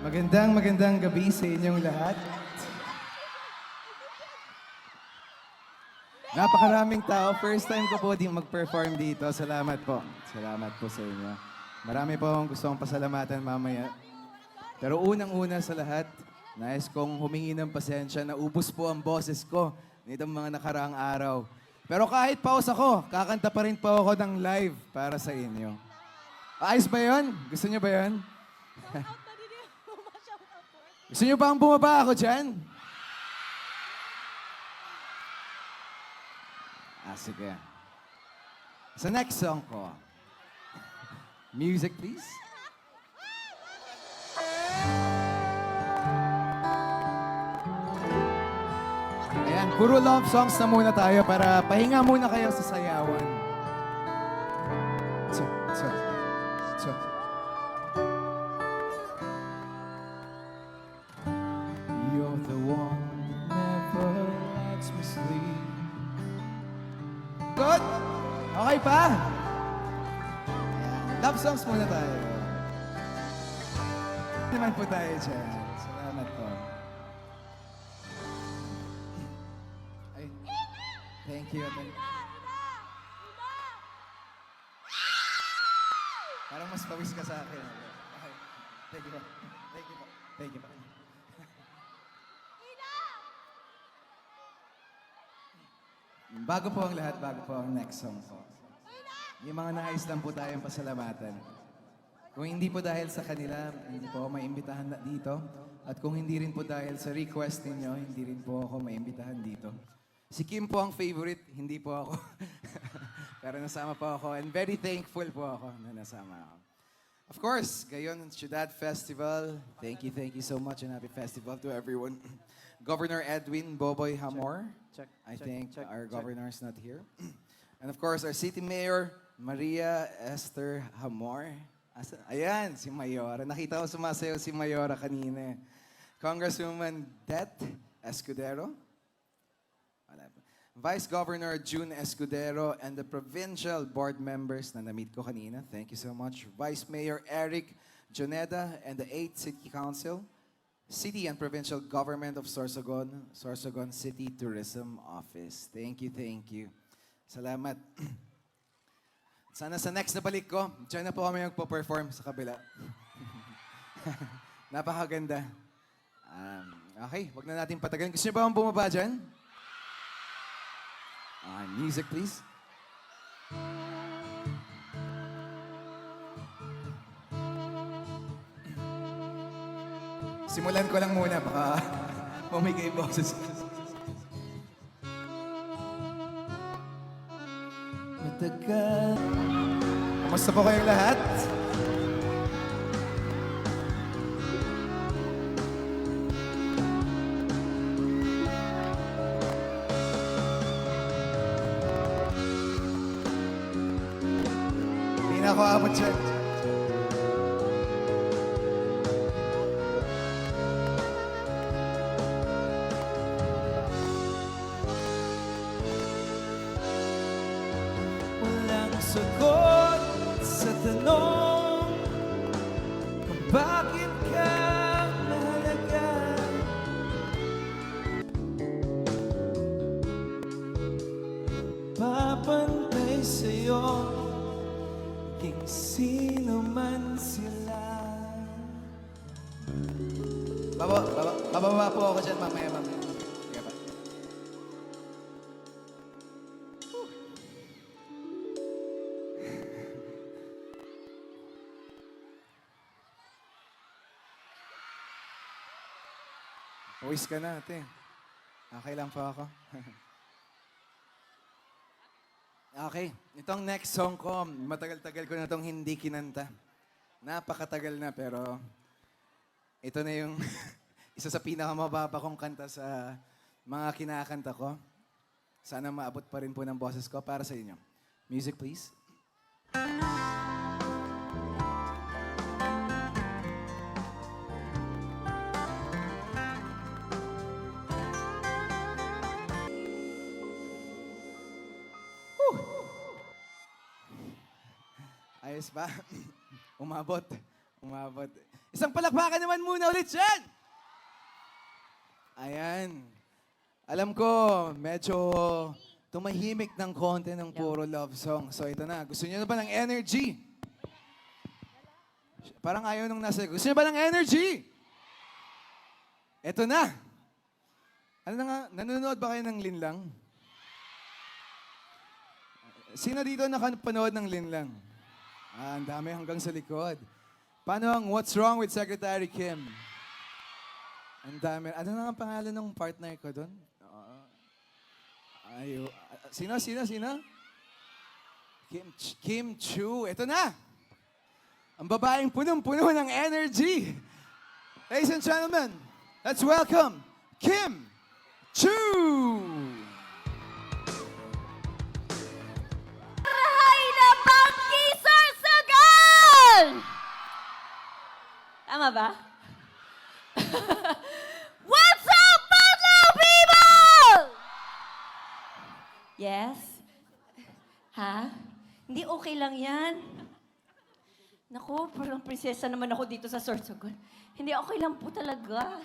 Magandang gabi sa inyong lahat. Napakaraming tao. First time ko po din mag-perform dito. Salamat po. Salamat po sa inyo. Marami po akong gustong pasalamatan mamaya. Pero unang-una sa lahat, nais kong humingi ng pasensya na ubos po ang boses ko nitong mga nakaraang araw. Pero kahit pause ako, kakanta pa rin po ako ng live para sa inyo. Ayos ba yun? Gusto niyo ba yun? Gusto niyo ba ang bumaba ako dyan? Sige. Sa next song ko, music please. Ayan, puro love songs na muna tayo para pahinga muna kayo sa sayawan. So, so, so. You're the one that never lets me sleep. Good? Okay pa? Ayan, love songs muna tayo. Naman po tayo dyan. Salamat po. Ay, thank you. Parang mas pawis ka sa akin. Okay. Thank you po. Thank you po. Thank you po. Bago po ang lahat, bago po ang next song po. Yung mga nais lang po tayong pasalamatan. Kung hindi po dahil sa kanila, hindi po ako maimbitahan dito. At kung hindi rin po dahil sa request ninyo, hindi rin po ako maimbitahan dito. Si Kim po ang favorite, hindi po ako. Pero nasama po ako and very thankful po ako na nasama ako. Of course, Gayon Ciudad Festival. Thank you so much and happy festival to everyone. Governor Edwin Boboy Hamor. I think our governor is not here. And of course, our city mayor, Maria Esther Hamor. Ayan, si Mayora. Nakita ko sumasayaw si Mayora kanina. Congresswoman Det Escudero. Vice Governor June Escudero and the provincial board members na na-meet ko kanina. Thank you so much. Vice Mayor Eric Joneda and the 8th City Council. City and Provincial Government of Sorsogon, Sorsogon City Tourism Office. Thank you. Salamat. Sana sa next na balik ko, dyan na po kami magpo-perform sa kabila. Napakaganda. Okay, wag na natin patagalin. Gusto niyo ba akong bumaba dyan? Music, please. Simulan ko lang muna, baka mamigay boses. Matagal. Kamusta po kayong lahat? Hindi na ako abot dyan. Walang sagot sa tanong kung bakit ka mahalaga. Papantay sa'yo king sino man sila. Bababa po ako dyan mamaya. Sige pa. Uwis ka na, ate. Okay lang po ako. Okay, itong next song ko, matagal-tagal ko na itong hindi kinanta. Napakatagal na, pero ito na yung isa sa pinakamababa kong kanta sa mga kinakanta ko. Sana maabot pa rin po ng boses ko para sa inyo. Music, please. Ayos ba? Umabot. Isang palakpakan naman muna ulit dyan! Ayan. Alam ko, medyo tumahimik ng konti ng puro love song. So ito na, gusto niyo na ba ng energy? Parang ayaw nung nasa... Gusto niyo ba ng energy? Ito na. Ano na nga, nanonood ba kayo ng Linlang? Sino dito nakapanood ng Linlang? Ang dami hanggang sa likod. Paano ang What's Wrong with Secretary Kim? Ang dami. Ano na ang pangalan ng partner ko doon? Sino? Kim Chu. Ito na. Ang babaeng punong-puno ng energy. Ladies and gentlemen, let's welcome Kim Chu. Hay na Bangki Sorsogon! Tama ba? What's up, Batla people? Yes? Ha? Hindi okay lang yan. Naku, parang prinsesa naman ako dito sa Sorsogon. Hindi okay lang po talaga.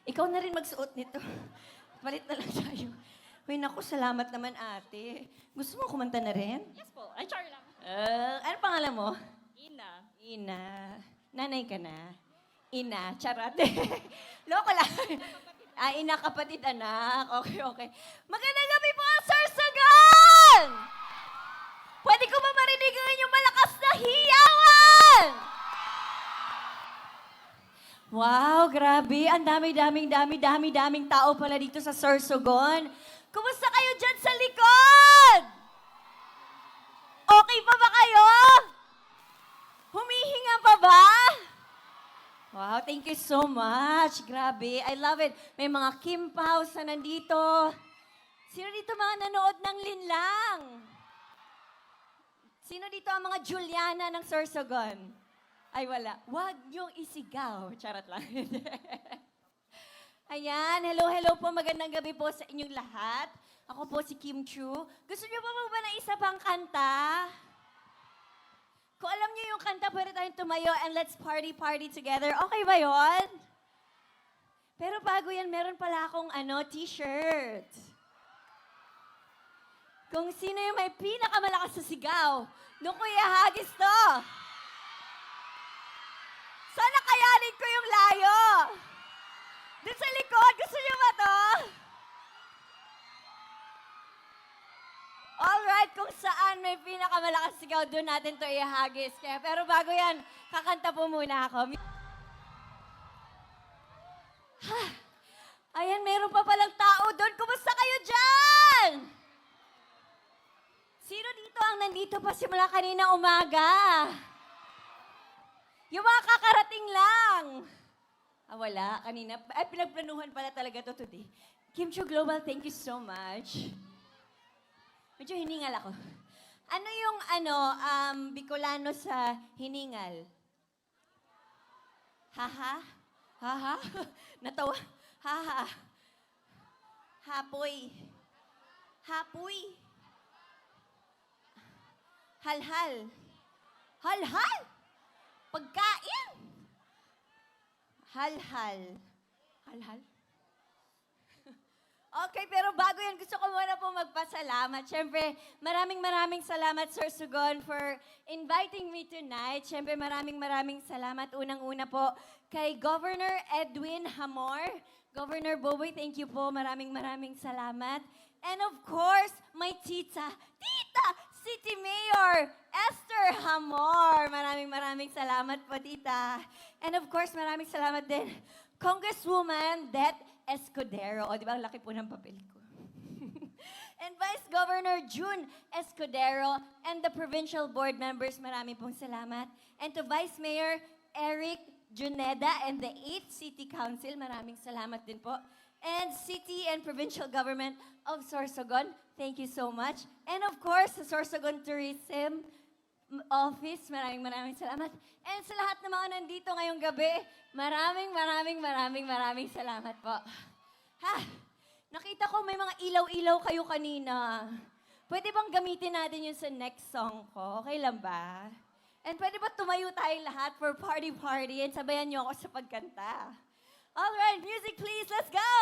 Ikaw na rin magsuot nito. Palit na lang tayo. Uy, naku, salamat naman ate. Gusto mo kumanta na rin? Yes po. Ay, char lang. Ano pangalan mo? Ina. Ina. Nanay ka na? Ina. Charot. Loko lang. Ina, kapatid, anak. Okay. Magandang gabi po, Sir Sagan! Pwede ko ba marinig ang inyong malakas na hiyawan? Wow, grabe. Ang dami-daming tao pala dito sa Sorsogon. Kumusta kayo dyan sa likod? Okay pa ba kayo? Humihinga pa ba? Wow, thank you so much. Grabe, I love it. May mga Kim Paus na nandito. Sino dito mga nanood ng Linlang? Sino dito ang mga Juliana ng Sorsogon? Ay, wala. Huwag niyong isigaw. Charot lang. Ayan, hello po. Magandang gabi po sa inyong lahat. Ako po si Kim Chu. Gusto niyo pa ba ng isa pang kanta? Kung alam niyo yung kanta, pwede tayong tumayo and let's party together. Okay ba yon? Pero bago yan, meron pala akong t-shirt. Kung sino yung may pinakamalakas sa sigaw, doon ko ihahagis to. Sana kayanin ko yung layo. Doon sa likod, gusto niyo ba to? Alright, kung saan may pinakamalakas sigaw, doon natin to ihagis. Kaya, pero bago yan, kakanta po muna ako. Ayan, meron pa palang tao doon. Kumusta kayo dyan? Sino dito ang nandito pa simula kanina umaga? Yung mga kakarating lang. Wala. Kanina. Ay, pinagplanuhan pala talaga to today. Kim Chu Global, thank you so much. Medyo hiningal ako. Ano yung Bicolano sa hiningal? Haha? Haha? Natawa? Haha? Hapoy? Hapoy? Halhal? Halhal? Pagkain? Halhal? Halhal? Okay, pero bago yan, gusto ko muna po magpasalamat. Siyempre, maraming salamat, Sir Sugon, for inviting me tonight. Siyempre, maraming salamat. Unang-una po kay Governor Edwin Hamor. Governor Boboy, thank you po. Maraming salamat. And of course, my Tita City Mayor Esther Hamor. Maraming salamat po, Tita. And of course, maraming salamat din, Congresswoman Det Escudero. O, di ba? Ang laki po ng papel ko. And Vice Governor June Escudero and the provincial board members, maraming pong salamat. And to Vice Mayor Eric Juneda and the 8th City Council, maraming salamat din po. And City and Provincial Government of Sorsogon, thank you so much. And of course, the Sorsogon Tourism Office, maraming salamat. And sa lahat ng mga nandito ngayong gabi, maraming salamat po. Nakita ko may mga ilaw-ilaw kayo kanina. Pwede bang gamitin natin yun sa next song ko? Okay lang ba? And pwede ba tumayo tayong lahat for party-party and sabayan niyo ako sa pagkanta? Alright, music please, let's go!